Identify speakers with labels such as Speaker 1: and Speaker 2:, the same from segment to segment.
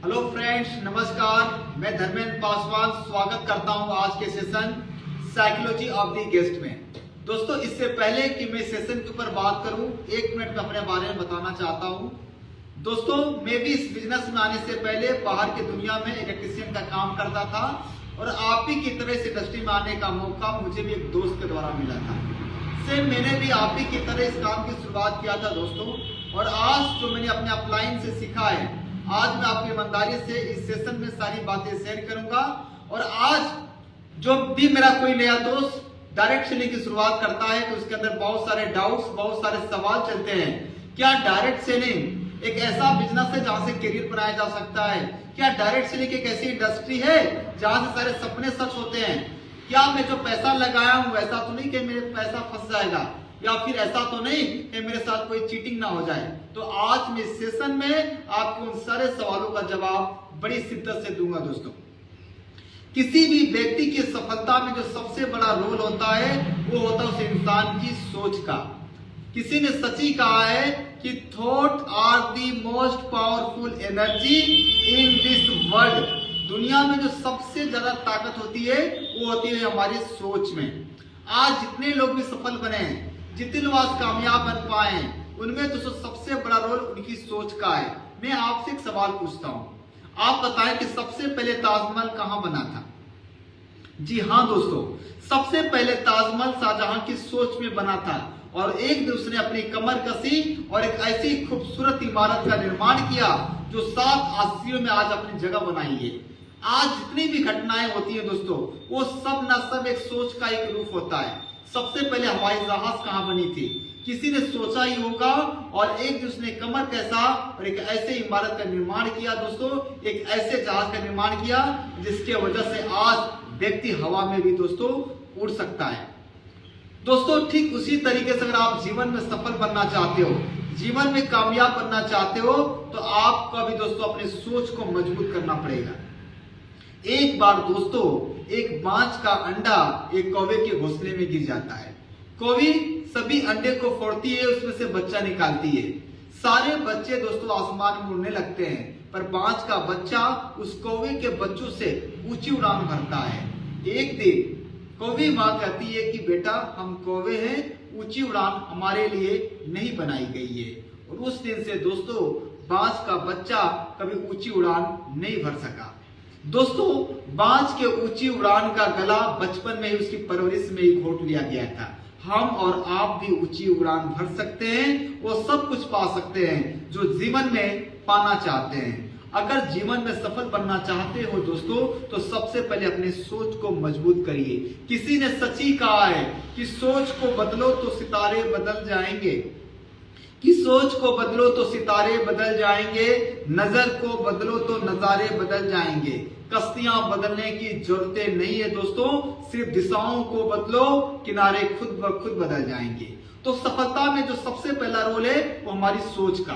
Speaker 1: Hello friends, नमस्कार। मैं धर्मेंद्र पासवान स्वागत करता हूं आज के session psychology of the guest में। दोस्तों, इससे पहले कि मैं सेशन के ऊपर बात करूं, 1 मिनट में अपने बारे में बताना चाहता हूं। दोस्तों, मैं भी इस बिजनेस में आने से पहले बाहर की दुनिया में इलेक्ट्रिशियन का काम करता था और आप ही की तरह इस इंडस्ट्री में आने का मौका मुझे भी एक दोस्त के द्वारा मिला था। सेम मैंने भी आप ही की तरह इस काम की शुरुआत किया था दोस्तों, और आज जो मैंने अपने अपलाइन से सीखा है, आज मैं आपकी ईमानदारी से इस सेशन में सारी बातें शेयर करूंगा। और आज जो भी मेरा कोई नया दोस्त डायरेक्ट सेलिंग की शुरुआत करता है तो उसके अंदर बहुत सारे डाउट्स, बहुत सारे सवाल चलते हैं। क्या डायरेक्ट सेलिंग एक ऐसा बिजनेस है जहां से करियर बनाया जा सकता है? क्या डायरेक्ट सेलिंग एक ऐसी इंडस्ट्री है जहां से सारे सपने सच होते हैं? क्या मैं जो पैसा लगाया हूं वैसा तो नहीं कि मेरे पैसा फंस जाएगा, या फिर ऐसा तो नहीं कि मेरे साथ कोई चीटिंग ना हो जाए? तो आज मैं इस सेशन में आपको उन सारे सवालों का जवाब बड़ी शिद्दत से दूंगा। दोस्तों, किसी भी व्यक्ति की सफलता में जो सबसे बड़ा रोल होता है वो होता है उस इंसान की सोच का। किसी ने सच ही कहा है कि thought are the most powerful energy in this world. दुनिया में जो सबसे ज्यादा ताकत होती है वो होती है हमारी सोच में। आज जितने लोग भी सफल बने हैं, जितने लोग आज कामयाब बन पाए हैं, उनमें दोस्तों सबसे बड़ा रोल उनकी सोच का है। मैं आपसे एक सवाल पूछता हूं, आप बताएं कि सबसे पहले ताजमहल कहां बना था? जी हां दोस्तों, सबसे पहले ताजमहल शाहजहां की सोच में बना था, और एक दिन उसने अपनी कमर कसी और एक ऐसी खूबसूरत इमारत का निर्माण किया जो 7 आसियों में आज अपनी जगह बनाई है। आज जितनी भी घटनाएं होती हैं दोस्तों, वो सब ना सब एक सोच का एक रूप होता है। सबसे पहले हवाई जहाज कहां बनी थी? किसी ने सोचा ही होगा, और एक दिन उसने कमर कैसा और एक ऐसे इमारत का निर्माण किया दोस्तों, एक ऐसे जहाज का निर्माण किया जिसके वजह से आज व्यक्ति हवा में भी दोस्तों उड़ सकता है। दोस्तों, ठीक उसी तरीके से अगर आप जीवन में सफल बनना चाहते हो, जीवन में कामयाब बनना चाहते हो, तो आपको भी दोस्तों अपनी सोच को मजबूत करना पड़ेगा। एक बार दोस्तों एक बाज का अंडा एक कौवे के घोंसले में गिर जाता है। कौवी सभी अंडे को फोड़ती है, उसमें से बच्चा निकालती है। सारे बच्चे दोस्तों आसमान में उड़ने लगते हैं, पर बाज का बच्चा उस कौवे के बच्चों से ऊंची उड़ान भरता है। एक दिन कौवी माँ कहती है कि बेटा, हम कौवे हैं, ऊंची उड़ान हमारे लिए नहीं बनाई गई है। और उस दिन से दोस्तों बाज का बच्चा कभी ऊंची उड़ान नहीं भर सका। दोस्तों, बाज के ऊंची उड़ान का गला बचपन में ही उसकी परवरिश में ही घोट लिया गया था। हम और आप भी ऊंची उड़ान भर सकते हैं, वो सब कुछ पा सकते हैं जो जीवन में पाना चाहते हैं। अगर जीवन में सफल बनना चाहते हो दोस्तों, तो सबसे पहले अपनी सोच को मजबूत करिए। किसी ने सच ही कहा है कि सोच को बदलो तो सितारे बदल जाएंगे, कि सोच को बदलो तो सितारे बदल जाएंगे, नजर को बदलो तो नजारे बदल जाएंगे। कश्तियां बदलने की जरूरतें नहीं है दोस्तों, सिर्फ दिशाओं को बदलो, किनारे खुद ब खुद बदल जाएंगे। तो सफलता में जो सबसे पहला रोल है वो हमारी सोच का।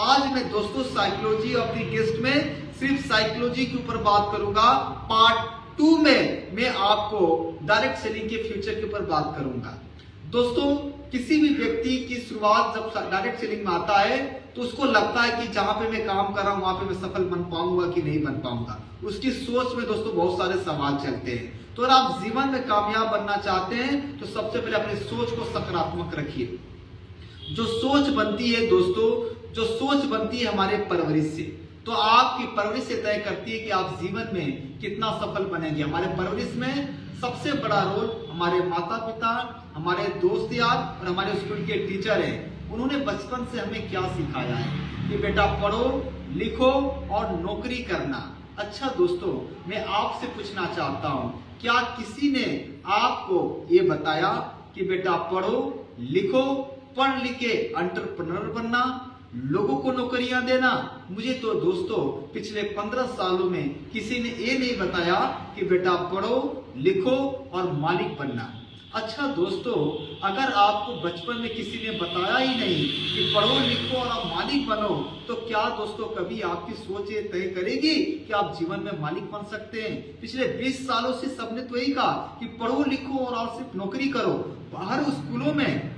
Speaker 1: आज मैं दोस्तों साइकोलॉजी ऑफ द गेस्ट में सिर्फ साइकोलॉजी के ऊपर बात करूंगा। पार्ट 2 में मैं आपको डायरेक्ट सेलिंग के फ्यूचर के ऊपर बात करूंगा। दोस्तों, किसी भी व्यक्ति की शुरुआत जब डायरेक्ट सेलिंग में आता है तो उसको लगता है कि जहां पे मैं काम कर रहा हूं वहां पे मैं सफल बन पाऊंगा कि नहीं बन पाऊंगा। उसकी सोच में दोस्तों बहुत सारे सवाल चलते हैं। तो अगर आप जीवन में कामयाब बनना चाहते हैं तो सबसे पहले अपनी सोच को सकारात्मक रखिए। जो सोच बनती है दोस्तों, जो सोच बनती है हमारे परवरिश से, तो आपकी परवरिश से तय करती है कि आप जीवन में कितना सफल बनेंगे। हमारे परवरिश में सबसे बड़ा रोल हमारे माता पिता, हमारे दोस्त यार और हमारे स्कूल के टीचर हैं। उन्होंने बचपन से हमें क्या सिखाया है कि बेटा पढ़ो, लिखो और नौकरी करना। अच्छा दोस्तों, मैं आपसे पूछना चाहता हूं, क्या किसी ने आपको ये बताया कि बेटा पढ़ो, लिखो, पढ़ लिख के एंटरप्रेन्योर बनना, लोगों को नौकरियां देना? मुझे तो दोस्तों पिछले 15 सालों में किसी ने ये नहीं बताया कि बेटा पढ़ो, लिखो और मालिक बनना। अच्छा दोस्तों, अगर आपको बचपन में किसी ने बताया ही नहीं कि पढ़ो लिखो और आप मालिक बनो, तो क्या दोस्तों कभी आपकी सोच ये तय करेगी कि आप जीवन में मालिक बन सकते हैं? पिछले 20 सालों से सबने तो यही कहा कि पढ़ो लिखो और सिर्फ नौकरी करो। बाहर स्कूलों में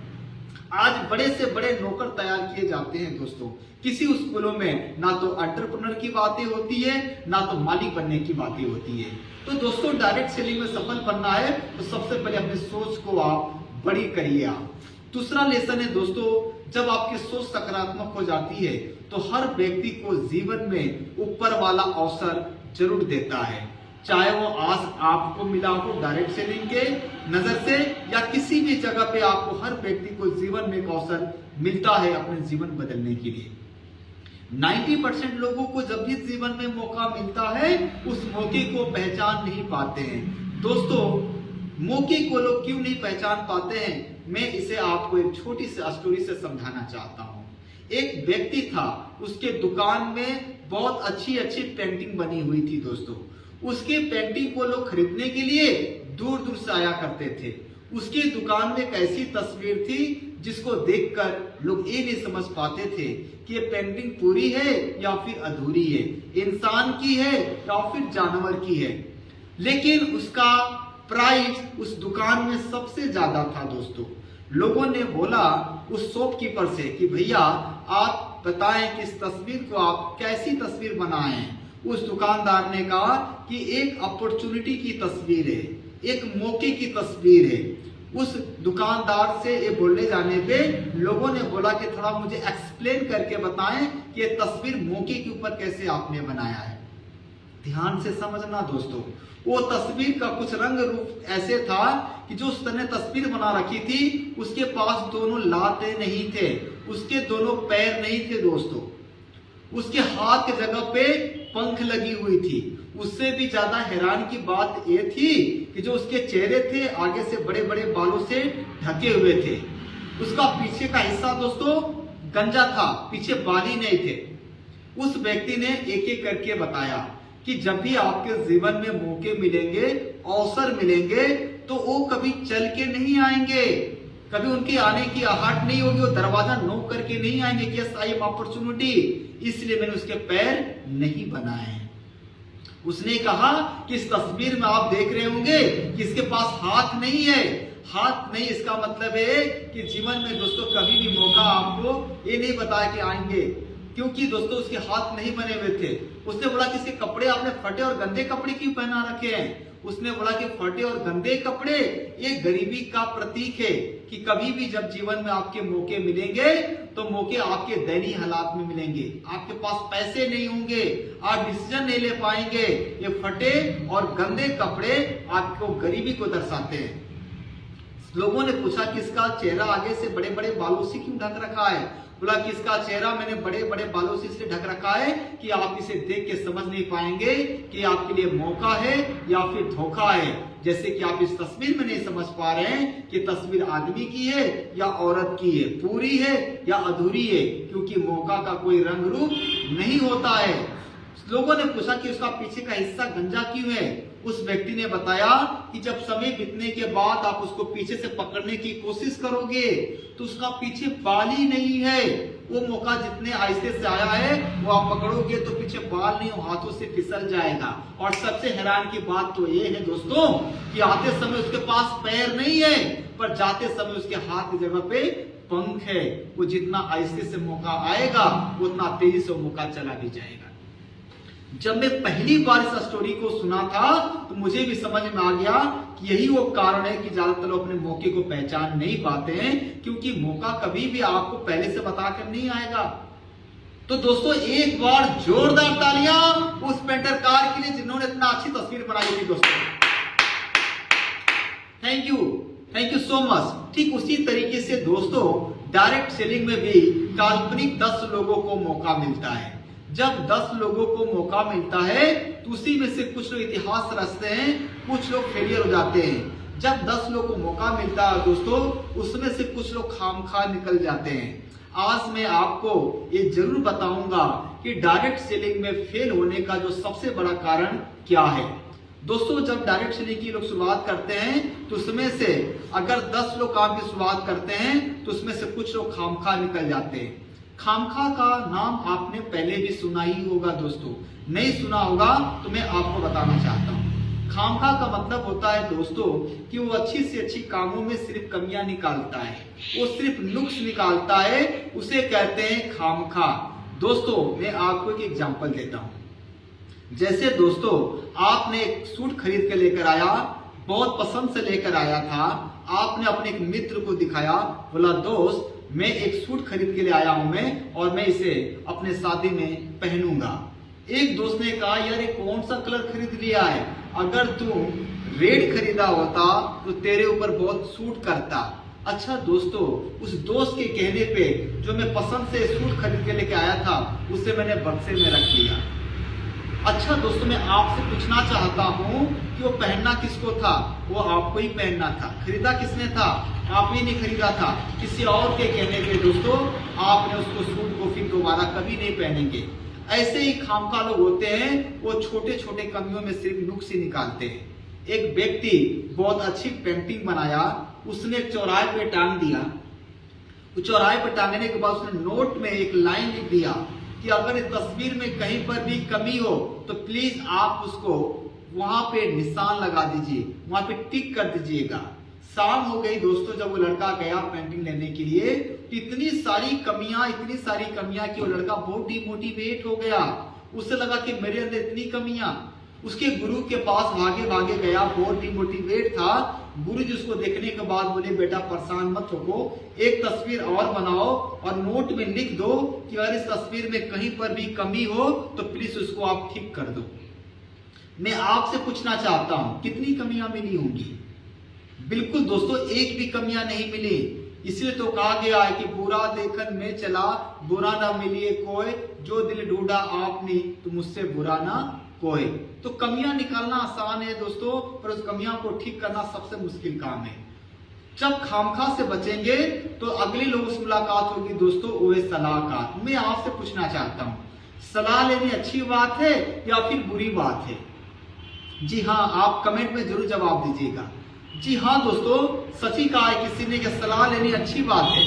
Speaker 1: आज बड़े से बड़े नौकर तैयार किए जाते हैं दोस्तों। किसी स्कूलों में ना तो एंटरप्रेन्योर की बातें होती है, ना तो मालिक बनने की बातें होती है। तो दोस्तों डायरेक्ट सेलिंग में सफल बनना है तो सबसे पहले अपनी सोच को आप बड़ी करिए। दूसरा लेसन है दोस्तों, जब आपकी सोच सकारात्मक हो जाती है तो हर व्यक्ति को जीवन में ऊपर वाला अवसर जरूर देता है, चाहे वो आज आपको मिला हो डायरेक्ट सेलिंग के नजर से या किसी भी जगह पे आपको हर व्यक्ति को जीवन में एक अवसर मिलता है अपने जीवन बदलने के लिए। 90% लोगों को जब भी जीवन में मौका मिलता है उस मौके को पहचान नहीं पाते हैं। दोस्तों मौके को लोग क्यों नहीं पहचान पाते हैं, मैं इसे आपको एक छोटी सी स्टोरी से समझाना चाहता हूँ। एक व्यक्ति था, उसके दुकान में बहुत अच्छी अच्छी पेंटिंग बनी हुई थी दोस्तों। उसके पेंटिंग को लोग खरीदने के लिए दूर दूर से आया करते थे। उसकी दुकान में एक ऐसी तस्वीर थी जिसको देखकर लोग ये नहीं समझ पाते थे कि ये पेंटिंग पूरी है या फिर अधूरी है, इंसान की है या फिर जानवर की है। लेकिन उसका प्राइस उस दुकान में सबसे ज्यादा था दोस्तों। लोगों ने बोला उस शॉपकीपर से कि भैया आप बताएं कि इस तस्वीर को आप कैसी तस्वीर बनाए हैं। उस दुकानदार ने कहा कि एक अपॉर्चुनिटी की तस्वीर है, एक मौके की तस्वीर है। उस दुकानदार से ये बोलने जाने पे लोगों ने बोला कि थोड़ा मुझे एक्सप्लेन करके बताएं कि ये तस्वीर मौके के ऊपर कैसे आपने बनाया है। ध्यान से समझना दोस्तों, वो तस्वीर का कुछ रंग रूप ऐसे था कि जो उसने तस्वीर बना रखी थी उसके पास दोनों लातें नहीं थे, उसके दोनों पैर नहीं थे दोस्तों। उसके हाथ की जगह पे पंख लगी हुई थी। उससे भी ज्यादा हैरान की बात यह थी कि जो उसके चेहरे थे आगे से बड़े बड़े बालों से ढके हुए थे। उसका पीछे का हिस्सा दोस्तों गंजा था, पीछे बाल ही नहीं थे। उस व्यक्ति ने एक एक करके बताया कि जब भी आपके जीवन में मौके मिलेंगे, अवसर मिलेंगे, तो वो कभी चल के नहीं आएंगे, कभी उनके आने की आहट नहीं होगी, वो दरवाजा नॉक करके नहीं आएंगे कि यस आई एम अपॉर्चुनिटी, इसलिए मैंने उसके पैर नहीं बनाए हैं। उसने कहा कि इस तस्वीर में आप देख रहे होंगे कि इसके पास हाथ नहीं है। हाथ नहीं इसका मतलब है कि जीवन में दोस्तों कभी भी मौका आपको ये नहीं बताया कि आएंगे, क्योंकि दोस्तों उसके हाथ नहीं बने हुए थे। उसने बोला कि इसके कपड़े आपने फटे और गंदे कपड़े क्यों पहना रखे हैं। उसने बोला कि फटे और गंदे कपड़े ये गरीबी का प्रतीक है कि कभी भी जब जीवन में आपके मौके मिलेंगे तो मौके आपके दयनीय हालात में मिलेंगे, आपके पास पैसे नहीं होंगे, आप डिसीजन नहीं ले पाएंगे। ये फटे और गंदे कपड़े आपको गरीबी को दर्शाते हैं। लोगों ने पूछा कि इसका चेहरा आगे से बड़े बड़े बालों से क्यों ढक रखा है। बोला कि इसका चेहरा मैंने बड़े बड़े बालों से इसलिए ढक रखा है कि आप इसे देख के समझ नहीं पाएंगे कि आपके लिए मौका है या फिर धोखा है। जैसे कि आप इस तस्वीर में नहीं समझ पा रहे हैं कि तस्वीर आदमी की है या औरत की है, पूरी है या अधूरी है, क्योंकि मौका का कोई रंग रूप नहीं होता है। लोगों ने पूछा कि उसका पीछे का हिस्सा गंजा क्यों है। उस व्यक्ति ने बताया कि जब समय बीतने के बाद आप उसको पीछे से पकड़ने की कोशिश करोगे तो उसका पीछे बाल ही नहीं है। वो मौका जितने आहिस्ते से आया है वो आप पकड़ोगे तो पीछे बाल नहीं, हाथों से फिसल जाएगा। और सबसे हैरान की बात तो ये है दोस्तों कि आते समय उसके पास पैर नहीं है, पर जाते समय उसके हाथ की जगह पे पंख है। वो जितना आहिस्ते से मौका आएगा उतना तेजी से मौका चला भी जाएगा। जब मैं पहली बार इस स्टोरी को सुना था तो मुझे भी समझ में आ गया कि यही वो कारण है कि ज्यादातर लोग अपने मौके को पहचान नहीं पाते हैं, क्योंकि मौका कभी भी आपको पहले से बताकर नहीं आएगा। तो दोस्तों एक बार जोरदार तालियां उस पेंटर कार के लिए जिन्होंने इतना अच्छी तस्वीर बनाई थी दोस्तों। Thank you so much. ठीक उसी तरीके से दोस्तों डायरेक्ट सेलिंग में भी काल्पनिक 10 लोगों को मौका मिलता है। जब 10 लोगों को मौका मिलता है तो उसी में से कुछ लोग इतिहास रचते हैं, कुछ लोग फेलियर हो जाते हैं। जब 10 लोगों को मौका मिलता है दोस्तों उसमें से कुछ लोग खामखा निकल जाते हैं। आज मैं आपको ये जरूर बताऊंगा कि डायरेक्ट सेलिंग में फेल होने का जो सबसे बड़ा कारण क्या है। दोस्तों जब डायरेक्ट सेलिंग की लोग शुरुआत करते हैं तो उसमें से अगर 10 लोग काम की शुरुआत करते हैं तो उसमें से कुछ लोग खामखा निकल जाते हैं। खामखा का नाम आपने पहले भी सुना ही होगा दोस्तों, नहीं सुना होगा तो मैं आपको बताना चाहता हूँ। खामखा का मतलब होता है दोस्तों कि वो अच्छी से अच्छी कामों में सिर्फ कमियां निकालता है, वो सिर्फ नुक्स निकालता है, उसे कहते हैं खामखा। दोस्तों मैं आपको एक एग्जांपल देता हूं। जैसे दोस्तों आपने एक सूट खरीद के लेकर आया, बहुत पसंद से लेकर आया था, आपने अपने एक मित्र को दिखाया, बोला दोस्त मैं एक सूट खरीद के ले आया हूं मैं, और मैं इसे अपने शादी में पहनूंगा। एक दोस्त ने कहा यार ये कौन सा कलर खरीद लिया है, अगर तू रेड खरीदा होता तो तेरे ऊपर बहुत सूट करता। अच्छा दोस्तों उस दोस्त के कहने पे जो मैं पसंद से सूट खरीद के लेके आया था उसे मैंने बक्से में रख लिया। अच्छा दोस्तों मैं आपसे पूछना चाहता हूँ कि वो पहनना किसको था, वो आपको ही पहनना था, खरीदा किसने था, आप ही नहीं खरीदा था, किसी और के कहने पे दोस्तों आपने उसको सूट को फिर दोबारा कभी नहीं पहनेंगे। ऐसे ही खामखा लोग होते हैं, वो छोटे छोटे कमियों में सिर्फ नुक्स ही निकालते हैं। एक व्यक्ति बहुत अच्छी पेंटिंग बनाया, उसने चौराहे पे टांग दिया, चौराहे पे टांगने के बाद उसने नोट में एक लाइन लिख दिया कि अगर इस तस्वीर में कहीं पर भी कमी हो तो प्लीज आप उसको वहां पे निशान लगा दीजिए, वहां पे टिक कर दीजिएगा। शाम हो गई दोस्तों, जब वो लड़का गया पेंटिंग लेने के लिए, इतनी सारी कमियां कि वो लड़का बहुत डिमोटिवेट हो गया। उसे लगा कि मेरे अंदर इतनी कमियां। उसके गुरु के पास भागे भागे गया, बहुत डिमोटिवेट था। गुरु जी उसको देखने के बाद बोले बेटा परेशान मत हो, एक तस्वीर और बनाओ और नोट में लिख दो कि अगर इस तस्वीर में कहीं पर भी कमी हो तो प्लीज उसको आप ठीक कर दो। मैं आपसे पूछना चाहता हूं कितनी कमियां मिली होंगी? बिल्कुल दोस्तों एक भी कमियां नहीं मिली। इसलिए तो कहा गया है कि बुरा देखन में चला, बुरा ना मिलिए कोई, जो दिल ढूंढा आपने तो मुझसे बुरा ना कोई। तो कमियां निकालना आसान है दोस्तों, पर उस कमियां को ठीक करना सबसे मुश्किल काम है। जब खामखा से बचेंगे तो अगले लोगों से मुलाकात होगी दोस्तों, वो है सलाहकार। मैं आपसे पूछना चाहता हूं सलाह लेनी अच्छी बात है या फिर बुरी बात है? जी हाँ, आप कमेंट में जरूर जवाब दीजिएगा। जी हाँ दोस्तों, सच ही कहा है किसी ने कि सलाह लेनी अच्छी बात है,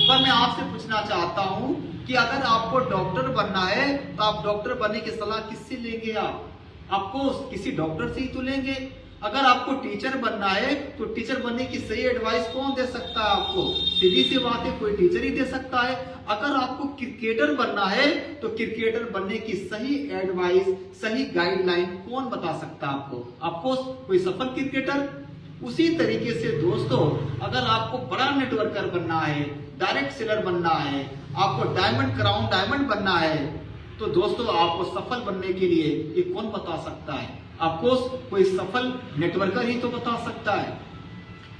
Speaker 1: पर मैं आपसे पूछना चाहता हूं कि अगर आपको डॉक्टर बनना है तो आप डॉक्टर बनने की सलाह किससे लेंगे? आपको किसी डॉक्टर से ही तो लेंगे। अगर आपको टीचर बनना है तो टीचर बनने की सही एडवाइस कौन दे सकता है आपको? सीधी सी बात है, कोई टीचर ही दे सकता है। अगर आपको क्रिकेटर बनना है तो क्रिकेटर बनने की सही एडवाइस, सही गाइडलाइन कौन बता सकता है आपको? आपको कोई सफल क्रिकेटर। उसी तरीके से दोस्तों अगर आपको बड़ा नेटवर्कर बनना है, डायरेक्ट सेलर बनना है, आपको डायमंड क्राउन डायमंड बनना है, तो दोस्तों आपको सफल बनने के लिए ये कौन बता सकता है? आपको कोई सफल नेटवर्कर ही तो बता सकता है।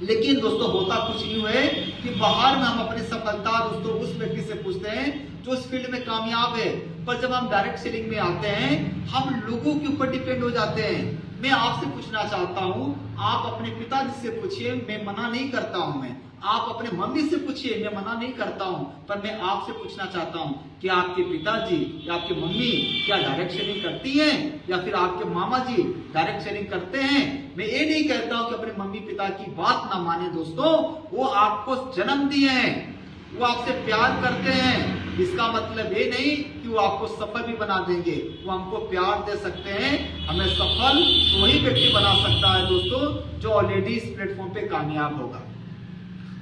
Speaker 1: लेकिन दोस्तों होता कुछ यूं है कि बाहर में हम अपनी सफलता दोस्तों उस व्यक्ति से पूछते हैं जो इस फील्ड में कामयाब है, पर जब हम डायरेक्ट सेलिंग में आते हैं हम लोगों के ऊपर डिपेंड हो जाते हैं। मैं आपसे पूछना चाहता हूं, आप अपने पिताजी से पूछिए, मैं मना नहीं करता हूं, मैं आप अपने मम्मी से पूछिए, मैं मना नहीं करता हूं, पर मैं आपसे पूछना चाहता हूं कि आपके पिताजी या आपकी मम्मी क्या डायरेक्ट सेलिंग करती हैं या फिर आपके मामा जी डायरेक्ट सेलिंग करते हैं? मैं ये नहीं कहता हूं कि अपने मम्मी पिता की बात ना माने दोस्तों, वो आपको जन्म दिए हैं, वो आपसे प्यार करते हैं। इसका मतलब ये नहीं कि वो आपको सफल भी बना देंगे, वो हमको प्यार दे सकते हैं। हमें सफल तो वही व्यक्ति बना सकता है दोस्तों जो ऑलरेडी इस प्लेटफॉर्म पे कामयाब होगा।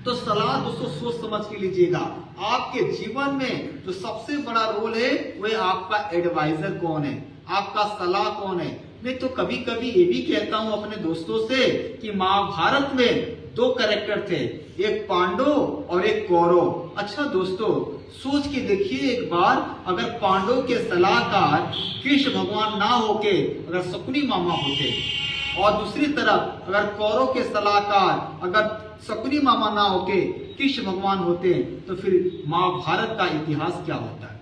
Speaker 1: तो सलाह दोस्तों सोच समझ के लीजिएगा। आपके जीवन में जो सबसे बड़ा रोल है वो आपका एडवाइजर कौन है, आपका सलाह कौन है। मैं तो कभी कभी ये भी कहता हूं अपने दोस्तों से कि महाभारत में दो कैरेक्टर थे, एक पांडव और एक कौरव। अच्छा दोस्तों सोच के देखिए एक बार, अगर पांडव के सलाहकार कृष्ण भगवान ना होके अगर शकुनी मामा होते, और दूसरी तरफ अगर कौरव के सलाहकार अगर शकुनी मामा ना होके कृष्ण भगवान होते, तो फिर महाभारत का इतिहास क्या होता है?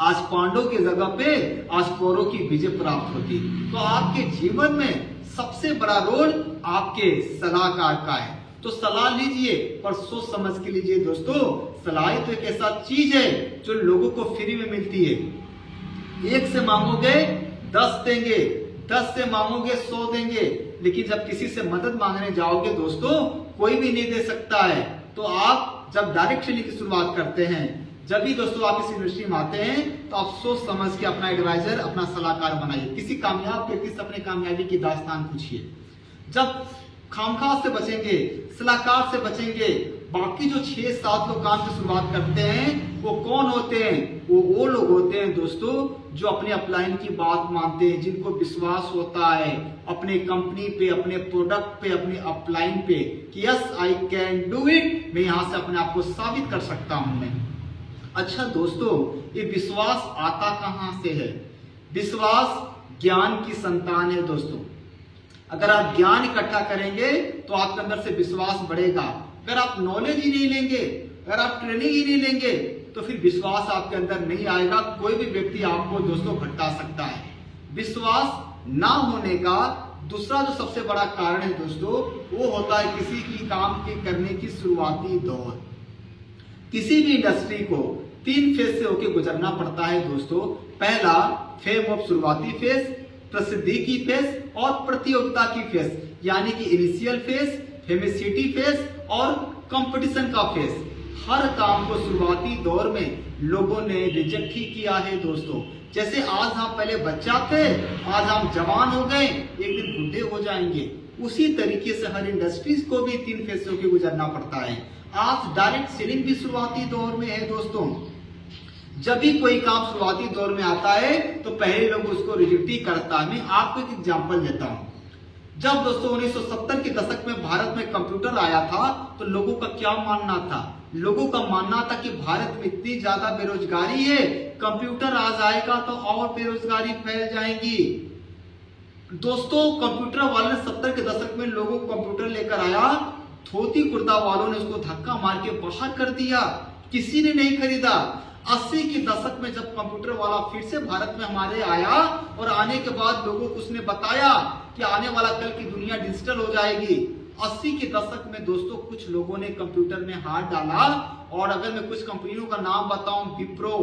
Speaker 1: आज पांडव की जगह पे आज कौरव की विजय प्राप्त होती। तो आपके जीवन में सबसे बड़ा रोल आपके सलाहकार का है। तो सलाह लीजिए पर सोच समझ के लीजिए दोस्तों। सलाह तो एक ऐसा चीज है जो लोगों को फ्री में मिलती है। एक से मांगोगे 10 देंगे, 10 से मांगोगे 100 देंगे, लेकिन जब किसी से मदद मांगने जाओगे दोस्तों कोई भी नहीं दे सकता है। तो आप जब डायरेक्ट सेलिंग की शुरुआत करते हैं, जब भी दोस्तों आप इस इंडस्ट्री में आते हैं तो आप सोच समझ के अपना एडवाइजर, अपना सलाहकार बनाइए। किसी कामयाब व्यक्ति से अपने कामयाबी की दास्तान पूछिए। जब खामखा से बचेंगे, सलाहकार से बचेंगे, बाकी जो 6-7 लोग काम की शुरुआत करते हैं वो कौन होते हैं? वो लोग होते हैं दोस्तों जो अपने अपलाइन की बात मानते हैं, जिनको विश्वास होता है अपने कंपनी पे, अपने प्रोडक्ट पे, अपने अपलाइन पे कि yes I can do it, मैं यहां से अपने आप को साबित कर सकता हूं मैं। अच्छा दोस्तों, ये विश्वास आता कहां से है? विश्वास ज्ञान की संतान है दोस्तों। अगर आप ज्ञान इकट्ठा करेंगे तो आपके अंदर से विश्वास बढ़ेगा। अगर आप नॉलेज ही नहीं लेंगे, अगर आप ट्रेनिंग ही नहीं लेंगे तो फिर विश्वास आपके अंदर नहीं आएगा। कोई भी व्यक्ति आपको दोस्तों भटका सकता है। विश्वास ना होने का दूसरा जो सबसे बड़ा कारण है दोस्तों, वो होता है किसी की काम के करने की शुरुआती दौर। किसी भी इंडस्ट्री को 3 फेज से होकर गुजरना पड़ता है दोस्तों। पहला फेम ऑफ शुरुआती फेज, प्रसिद्धि की फेज और प्रतियोगिता की फेज, यानी कि इनिशियल फेज, फेमिसिटी फेज और कंपटीशन का फेज। हर काम को शुरुआती दौर में लोगों ने रिजेक्ट ही किया है दोस्तों। जैसे आज हम पहले बच्चा थे, आज हम जवान हो गए, एक दिन बुढ़े हो जाएंगे। उसी तरीके से हर इंडस्ट्रीज को भी 3 फेज से होकर गुजरना पड़ता है। आज डायरेक्ट सेलिंग भी शुरुआती दौर में है दोस्तों। जब भी कोई काम शुरुआती दौर में आता है तो पहले लोग उसको रिजेक्ट ही करता है। मैं आपको एक एग्जांपल देता हूं। जब दोस्तों 1970 के दशक में भारत में कंप्यूटर आया था तो लोगों का क्या मानना था? लोगों का मानना था कि भारत में इतनी ज्यादा बेरोजगारी है, कंप्यूटर आ जाएगा तो और बेरोजगारी फैल जाएगी। दोस्तों कंप्यूटर वाले ने 70 के दशक में लोगों को कंप्यूटर लेकर आया, धोती कुर्ता वालों ने उसको धक्का मार के बाहर कर दिया, किसी ने नहीं खरीदा। 80 के दशक में जब कंप्यूटर वाला फिर से भारत में हमारे आया और आने के बाद लोगों को उसने बताया कि आने वाला कल की दुनिया डिजिटल हो जाएगी। 80 के दशक में दोस्तों कुछ लोगों ने कंप्यूटर में हाथ डाला, और अगर मैं कुछ कंपनियों का नाम बताऊं, विप्रो,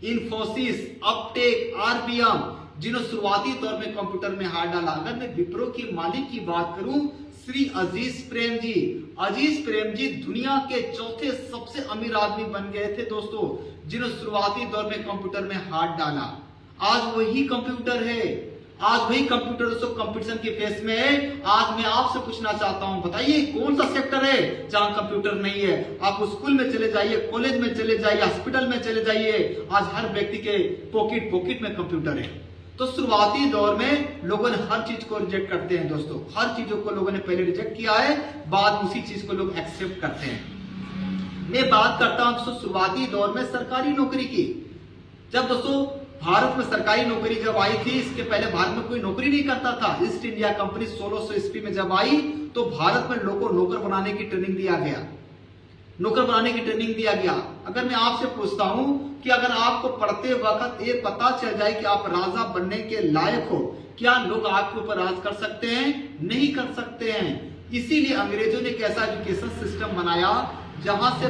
Speaker 1: इन्फोसिस, अपटेक, आरबीएम, जिन्होंने शुरुआती दौर में कंप्यूटर में हाथ डाला। अगर मैं विप्रो के मालिक की बात करूं, श्री अजीज प्रेम जी। अजीज प्रेम जी दुनिया के चौथे सबसे अमीर आदमी बन गए थे दोस्तों, जिन्होंने शुरुआती दौर में कंप्यूटर में हाथ डाला। आज वही कंप्यूटर है, आज वही कंप्यूटर दोस्तों कंपटीशन के फेस में है। आज मैं आपसे पूछना चाहता हूं, बताइए कौन सा सेक्टर है जहां कंप्यूटर नहीं है? आप स्कूल में चले जाइए, कॉलेज में चले जाइए, हॉस्पिटल में चले जाइए, आज हर व्यक्ति के पॉकेट में कंप्यूटर है। तो शुरुआती दौर में लोगों ने हर चीज को रिजेक्ट करते हैं दोस्तों। हर चीजों को लोगों ने पहले रिजेक्ट किया है, बाद उसी चीज को लोग एक्सेप्ट करते हैं। मैं बात करता हूं दोस्तों शुरुआती दौर में सरकारी नौकरी की। जब दोस्तों भारत में सरकारी नौकरी जब आई थी, इसके पहले भारत में कोई नौकरी नहीं करता था। ईस्ट इंडिया कंपनी 1600 ईस्वी में जब आई तो भारत में लोगों को नौकर बनाने की ट्रेनिंग दिया गया, नौकर बनाने की ट्रेनिंग दिया गया। अगर मैं आपसे पूछता हूं कि अगर आपको पढ़ते वक्त ये पता चल जाए कि आप राजा बनने के लायक हो, क्या लोग आपके ऊपर राज कर सकते हैं? नहीं कर सकते हैं। इसीलिए अंग्रेजों ने एक ऐसा एजुकेशन सिस्टम बनाया जहां से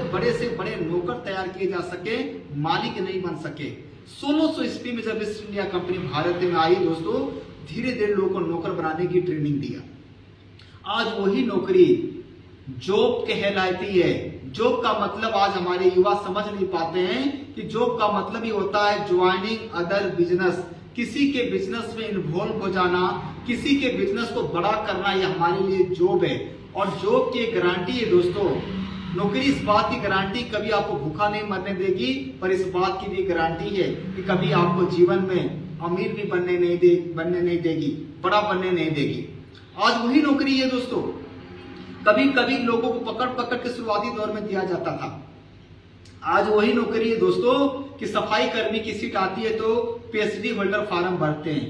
Speaker 1: बड़े नौकर तैयार किए जा सके, मालिक नहीं बन सके। 1600 ईस्वी में जब ईस्ट इंडिया कंपनी भारत में आई दोस्तों, धीरे धीरे लोगों को नौकर बनाने की ट्रेनिंग दिया। आज वही नौकरी जॉब कहलाती है। जॉब का मतलब आज हमारे युवा समझ नहीं पाते हैं कि जॉब का मतलब ही होता है ज्वाइनिंग अदर बिजनेस, किसी के बिजनेस में इन्वॉल्व हो जाना, किसी के बिजनेस को बड़ा करना, ये हमारे लिए जॉब है। और जॉब की गारंटी है दोस्तों, नौकरी इस बात की गारंटी कभी आपको भूखा नहीं मरने देगी, पर इस बात की भी गारंटी है कि कभी आपको जीवन में अमीर भी बनने नहीं देगी, बड़ा बनने नहीं देगी। आज वही नौकरी है दोस्तों। कभी कभी लोगों को पकड़ के शुरुआती दौर में दिया जाता था। आज वही नौकरी है दोस्तों कि सफाई कर्मी की सीट आती है तो पीएचडी होल्डर फार्म भरते हैं,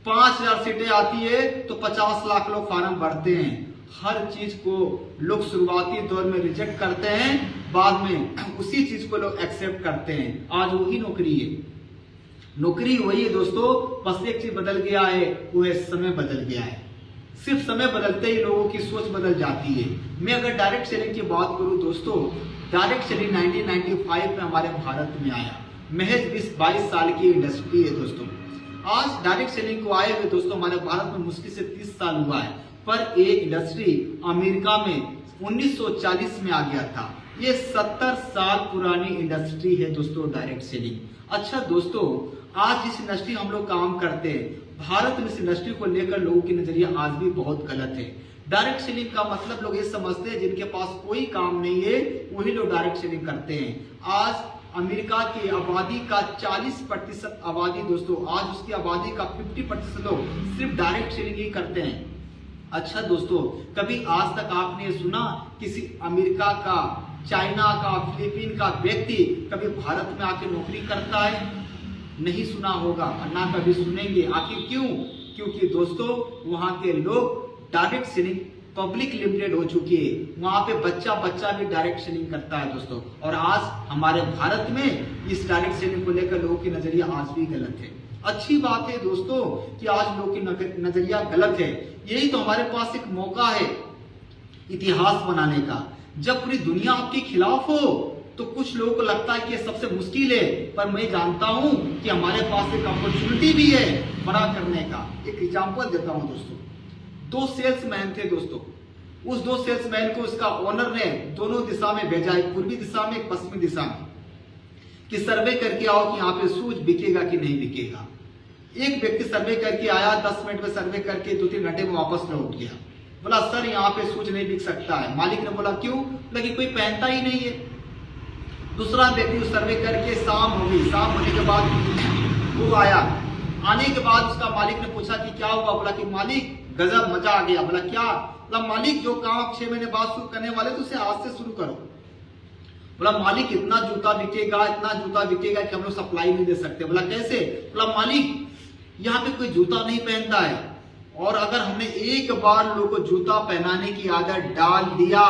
Speaker 1: 5000 सीटें आती है तो 50 लाख लोग फार्म भरते हैं। हर चीज को लोग शुरुआती दौर में रिजेक्ट करते हैं, बाद में उसी चीज को लोग एक्सेप्ट करते हैं। आज वही नौकरी है, नौकरी वही है दोस्तों, बस एक चीज बदल गया है, वो है समय बदल गया है। सिर्फ समय बदलते ही लोगों की सोच बदल जाती है। मैं अगर डायरेक्ट सेलिंग की बात करूं दोस्तों, डायरेक्ट सेलिंग 1995 में हमारे भारत में आया। महज 20-22 साल की इंडस्ट्री है दोस्तों। आज डायरेक्ट सेलिंग को आए हुए दोस्तों हमारे भारत में मुश्किल से 30 साल हुआ है, पर एक इंडस्ट्री अमेरिका में 1940 में आ गया था। ये 70 साल पुरानी इंडस्ट्री है दोस्तों डायरेक्ट सेलिंग। अच्छा दोस्तों, आज इस इंडस्ट्री हम लोग काम करते हैं, भारत में इस इंडस्ट्री को लेकर लोगों की नजरिया आज भी बहुत गलत है। डायरेक्ट सेलिंग का मतलब लोग ये समझते हैं जिनके पास कोई काम नहीं है वही लोग डायरेक्ट सेलिंग करते हैं। आज अमेरिका की आबादी का 40% आबादी दोस्तों, आज उसकी आबादी का 50% लोग सिर्फ डायरेक्ट सेलिंग ही करते हैं। अच्छा दोस्तों, कभी आज तक आपने सुना किसी अमेरिका का, चाइना का, फिलीपीन का व्यक्ति कभी भारत में आके नौकरी करता है? नहीं सुना होगा और ना कभी सुनेंगे। आखिर क्यों? क्योंकि दोस्तों वहां के लोग डायरेक्ट सेलिंग पब्लिक लिमिटेड हो चुकी है, वहां पे बच्चा बच्चा भी डायरेक्ट सेलिंग करता है दोस्तों। और आज हमारे भारत में इस डायरेक्ट सेलिंग को लेकर लोगों की नजरिया आज भी गलत है। अच्छी बात है दोस्तों कि आज लोगों की नजरिया गलत है। यही तो हमारे पास एक मौका है इतिहास बनाने का। जब पूरी दुनिया आपके खिलाफ हो तो कुछ लोगों को लगता है कि सबसे मुश्किल है, पर मैं जानता हूं कि हमारे पास एक अपॉर्चुनिटी भी है बड़ा करने का। एक एग्जांपल देता हूं दोस्तों। 2 सेल्समैन थे दोस्तों। उस 2 सेल्समैन को उसका ओनर ने दोनों दिशा में भेजा, एक पूर्वी दिशा में एक पश्चिमी दिशा में, कि सर्वे करके आओ कि यहाँ पे शूज बिकेगा कि नहीं बिकेगा। एक व्यक्ति सर्वे करके आया, 10 मिनट में सर्वे करके 2-3 घंटे में वापस लौट गया। बोला सर यहाँ पे शूज नहीं बिक सकता है। मालिक ने बोला क्यों? बोला कि कोई पहनता ही नहीं है। दूसरा व्यक्ति सर्वे करके शाम हो गई, शाम होने के बाद वो आया। आने के बाद उसका मालिक ने पूछा कि क्या हुआ? बोला कि मालिक गजब मजा आ गया। बोला क्या? बोला मालिक जो काम आप 6 महीने बाद शुरू करने वाले तो उसे आज से शुरू करो। बोला मालिक इतना जूता बिकेगा, इतना जूता बिकेगा कि हम लोग सप्लाई नहीं दे सकते। बोला कैसे? बोला मालिक यहाँ पे कोई जूता नहीं पहनता है, और अगर हमने एक बार लोगों को जूता पहनाने की आदत डाल दिया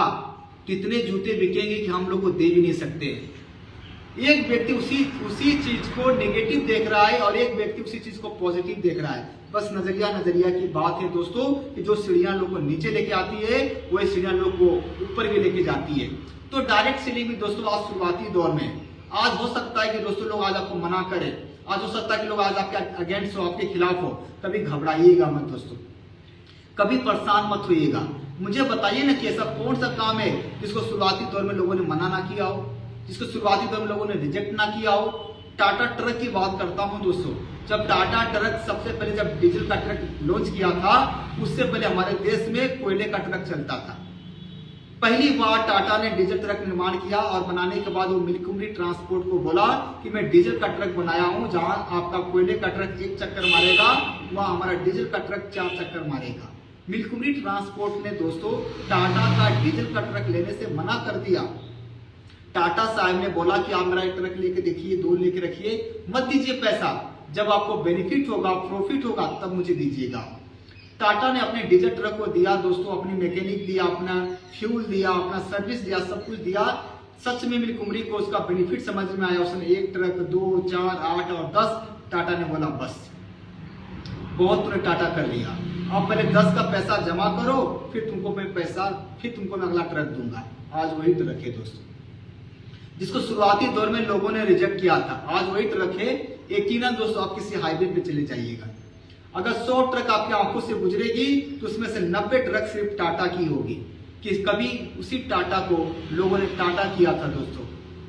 Speaker 1: तो इतने जूते बिकेंगे कि हम लोग को दे भी नहीं सकते। एक व्यक्ति उसी चीज को नेगेटिव देख रहा है और एक व्यक्ति उसी चीज को पॉजिटिव देख रहा है। बस नजरिया की बात है दोस्तों कि जो सीढ़ियां लोग को नीचे लेके आती है वही सीढ़ियां लोग को ऊपर भी लेके जाती है। तो डायरेक्ट सेलिंग भी दोस्तों आज शुरुआती दौर में, आज हो सकता है कि दोस्तों लोग आज आपको मना करें, आज हो सकता है कि लोग आज आपके अगेंस्ट हो, आपके खिलाफ हो। कभी घबराइएगा मत दोस्तों, कभी परेशान मत होइएगा। मुझे बताइए ना कि ऐसा कौन सा काम है जिसको शुरुआती दौर में लोगों ने मना ना किया हो, जिसको शुरुआती दौर में लोगों ने रिजेक्ट ना किया हो। टाटा ट्रक की बात करता हूं दोस्तों। जब टाटा ट्रक सबसे पहले जब डीजल का ट्रक लॉन्च किया था, उससे पहले हमारे देश में कोयले का ट्रक चलता था। पहली बार टाटा ने डीजल ट्रक निर्माण किया और बनाने के बाद वो मिल्कुमरी ट्रांसपोर्ट को बोला कि मैं डीजल का ट्रक बनाया हूं, जहां आपका कोयले का ट्रक 1 चक्कर मारेगा वहां हमारा डीजल का ट्रक 4 चक्कर मारेगा। मिल्कुमरी ट्रांसपोर्ट ने दोस्तों टाटा का डीजल का ट्रक लेने से मना कर दिया। टाटा साहब ने बोला कि आप मेरा एक ट्रक लेके देखिए, 2 लेके रखिए, मत दीजिए पैसा, जब आपको बेनिफिट होगा, प्रॉफिट होगा तब मुझे दीजिएगा। टाटा ने अपने डीजल ट्रक को दिया दोस्तों, अपनी मैकेनिक दिया, अपना फ्यूल दिया, अपना सर्विस दिया, सब कुछ दिया। सच में मिल्कुमरी को उसका बेनिफिट समझ में आया। उसने 1 ट्रक, 2, 4, 8 और 10। टाटा ने बोला बस बहुत तुमने टाटा कर लिया, अब पहले 10 का पैसा जमा करो, फिर तुमको मैं अगला ट्रक दूंगा। आज वही ट्रक है दोस्तों जिसको शुरुआती दौर में लोगों ने रिजेक्ट किया था, आज वही ट्रक है। यकीनन दोस्तों आप किसी हाईवे पे चले जाइएगा, अगर 100 ट्रक आपकी आंखों से गुजरेगी तो उसमें से 90 ट्रक सिर्फ टाटा की होगी, कि कभी उसी टाटा को लोगों ने टाटा किया था दोस्तों।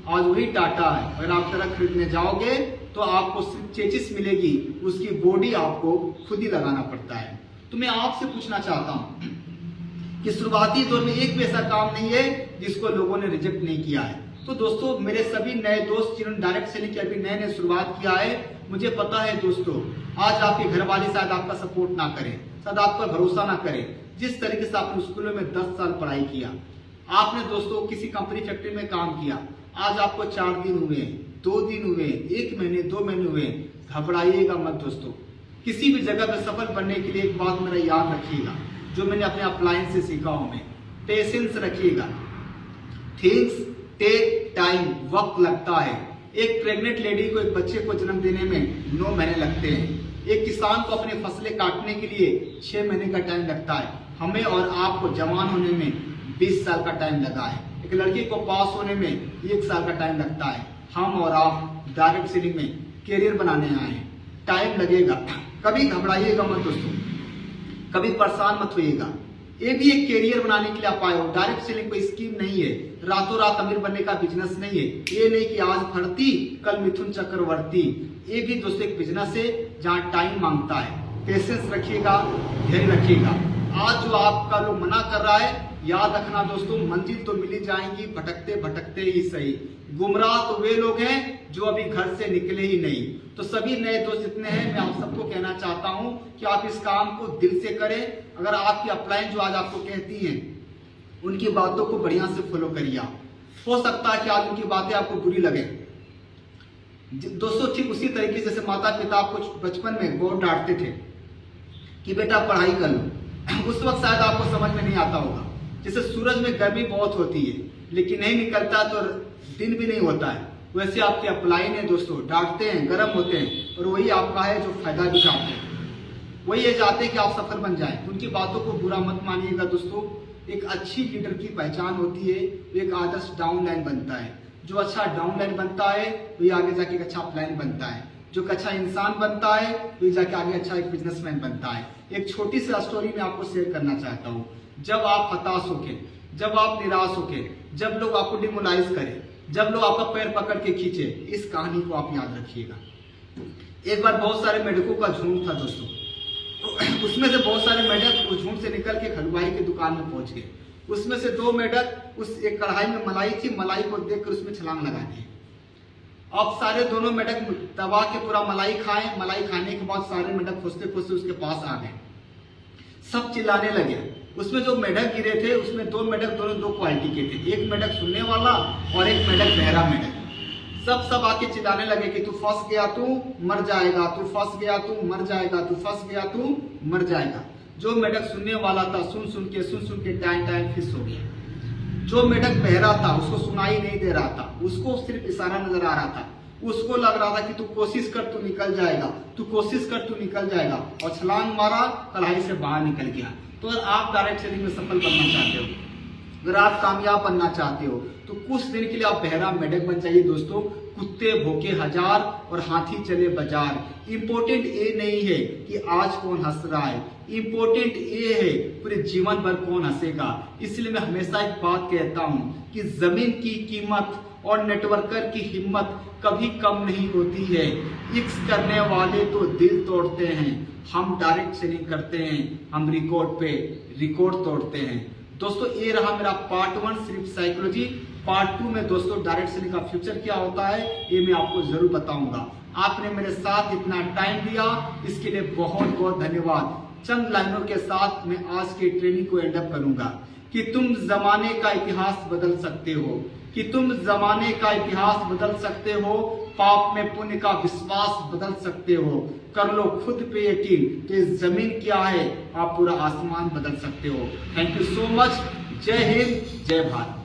Speaker 1: आज वही टाटा है। अगर आप ट्रक खरीदने जाओगे तो आपको सिर्फ चेसिस मिलेगी, उसकी बॉडी आपको खुद ही लगाना पड़ता है। तो मैं आपसे पूछना चाहता हूं कि शुरुआती दौर में एक भी ऐसा काम नहीं है जिसको लोगों ने रिजेक्ट नहीं किया है। तो दोस्तों मेरे सभी नए दोस्त जिन्होंने डायरेक्ट सेलिंग की अभी नए शुरुआत किया है, मुझे पता है दोस्तों आज आपके घर वाले शायद आपका सपोर्ट ना करें, शायद आपका भरोसा ना करें। जिस तरीके से आपने स्कूलों में 10 साल पढ़ाई किया, आपने दोस्तों किसी कंपनी फैक्ट्री में काम किया, आज आपको 4 दिन हुए, 2 दिन हुए, 1 महीने, 2 महीने हुए, घबराइएगा मत दोस्तों। किसी भी जगह पर सफल बनने के लिए एक बात मेरा याद रखिएगा, जो मैंने अपने अपलाइन से सीखा हूं मैं, पेशेंस रखिएगा। थिंग्स टेक टाइम, वक्त लगता है। एक प्रेग्नेंट लेडी को, एक बच्चे को जन्म देने में 9 महीने लगते हैं। एक किसान को अपनी फसलें काटने के लिए 6 महीने का टाइम लगता है। हमें और आपको जवान होने में 20 साल का टाइम लगा है। एक लड़की को पास होने में 1 साल का टाइम लगता है। हम और आप डायरेक्ट सेलिंग में कैरियर बनाने आए हैं, टाइम लगेगा। कभी घबराइएगा मत दोस्तों, कभी परेशान मत होइएगा। ये भी एक कैरियर बनाने के लिए आप आए हो। डायरेक्ट सेलिंग कोई स्कीम नहीं है, रातों रात अमीर बनने का बिजनेस नहीं है। ये नहीं कि आज फड़ती कल मिथुन चक्रवर्ती। ये भी दोस्तों एक बिजनेस है जहाँ टाइम मांगता है, पेशेंस रखिएगा, धैर्य रखिएगा। आज जो आपका लोग मना कर रहा है, याद रखना दोस्तों, मंजिल तो मिली जाएंगी, भटकते भटकते ही सही। गुमराह तो वे लोग हैं जो अभी घर से निकले ही नहीं। तो सभी नए दोस्त जितने हैं, मैं आप सबको कहना चाहता हूं कि आप इस काम को दिल से करें। अगर आपकी अपलाइन जो आज आपको कहती हैं, उनकी बातों को बढ़िया से फॉलो करिए। हो सकता है कि आज उनकी बातें आपको बुरी लगे दोस्तों। ठीक उसी तरीके से जैसे माता पिता आपको बचपन में बहुत डांटते थे कि बेटा पढ़ाई कर लो, उस वक्त शायद आपको समझ में नहीं आता होगा। जैसे सूरज में गर्मी बहुत होती है लेकिन नहीं निकलता तो दिन भी नहीं होता है, वैसे आपके अपलाइन है दोस्तों, डांटते हैं, गर्म होते हैं, और वही आपका है जो फायदा भी चाहते हैं। वही ये चाहते हैं कि आप सफल बन जाएं। उनकी बातों को बुरा मत मानिएगा दोस्तों। एक अच्छी लीडर की पहचान होती है, एक आदर्श डाउनलाइन बनता है। जो अच्छा डाउनलाइन बनता है वही आगे जाके एक अच्छा प्लान बनता है। जो एक अच्छा इंसान बनता है वही जाके आगे अच्छा एक बिजनेसमैन बनता है। एक छोटी सी स्टोरी मैं आपको शेयर करना चाहता हूँ। जब आप हताश होके, जब आप निराश होके, जब लोग आपको डिमोलाइज करें, जब लोग आपका पैर पकड़ के खींचे, इस कहानी को आप याद रखिएगा। एक बार बहुत सारे मेढकों का झुंड था दोस्तों, तो उसमें से बहुत सारे मेढक उस झुंड से निकल के हलवाई की दुकान में पहुंच गए। उसमें से 2 मेढक उस एक कढ़ाई में मलाई थी, मलाई को देखकर उसमें छलांग लगा दी। अब सारे दोनों मेढक दबा के पूरा मलाई खाए। मलाई खाने के बाद सारे मेढक खोजते खोजते उसके पास आ गए। सब चिल्लाने लगे। उसमें जो मेढक गिरे थे उसमें 2 मेढक दोनों 2 क्वालिटी के थे, एक मेढक सुनने वाला और एक मेढक बहरा मेढक। सब आके चिल्लाने लगे कि तू फंस गया, तू मर जाएगा, तू फंस गया, तू मर जाएगा, तू फंस गया, तू मर जाएगा। जो मेढक सुनने वाला था सुन सुन के टाइम फिस हो गया। जो मेढक बहरा था उसको सुनाई नहीं दे रहा था, उसको सिर्फ इशारा नजर आ रहा था। उसको लग रहा था कि तू कोशिश कर, तू निकल जाएगा, तू कोशिश कर, तू निकल जाएगा, और छलांग मारा, कढ़ाई से बाहर निकल गया। तो अगर आप डायरेक्ट सेलिंग में सफल बनना चाहते हो, अगर आप कामयाब बनना चाहते हो, तो कुछ दिन के लिए आप बहरा मेढक बन जाइए दोस्तों। कुत्ते भौंके 1000 और हाथी चले बाजार। इंपॉर्टेंट ये नहीं है कि आज कौन हंस रहा है, इंपॉर्टेंट ये है पूरे जीवन भर कौन हंसेगा। इसलिए मैं हमेशा एक बात कहता हूँ कि जमीन की कीमत और नेटवर्कर की हिम्मत कभी कम नहीं होती है। इक्स करने वाले तो दिल तोड़ते हैं, हम डायरेक्ट सेलिंग करते हैं, हम रिकॉर्ड पे रिकॉर्ड तोड़ते हैं। दोस्तों ये रहा मेरा पार्ट 1 सिर्फ साइकोलॉजी। पार्ट 2 में दोस्तों डायरेक्ट सेलिंग का फ्यूचर क्या होता है ये मैं आपको जरूर बताऊंगा। आपने मेरे साथ इतना टाइम दिया, इसके लिए बहुत बहुत धन्यवाद। चंद लाइनों के साथ मैं आज की ट्रेनिंग को एंड अप करूंगा कि तुम जमाने का इतिहास बदल सकते हो, कि तुम जमाने का इतिहास बदल सकते हो, पाप में पुण्य का विश्वास बदल सकते हो। कर लो खुद पे यकीन कि जमीन क्या है, आप पूरा आसमान बदल सकते हो। Thank you so much. जय हिंद, जय भारत।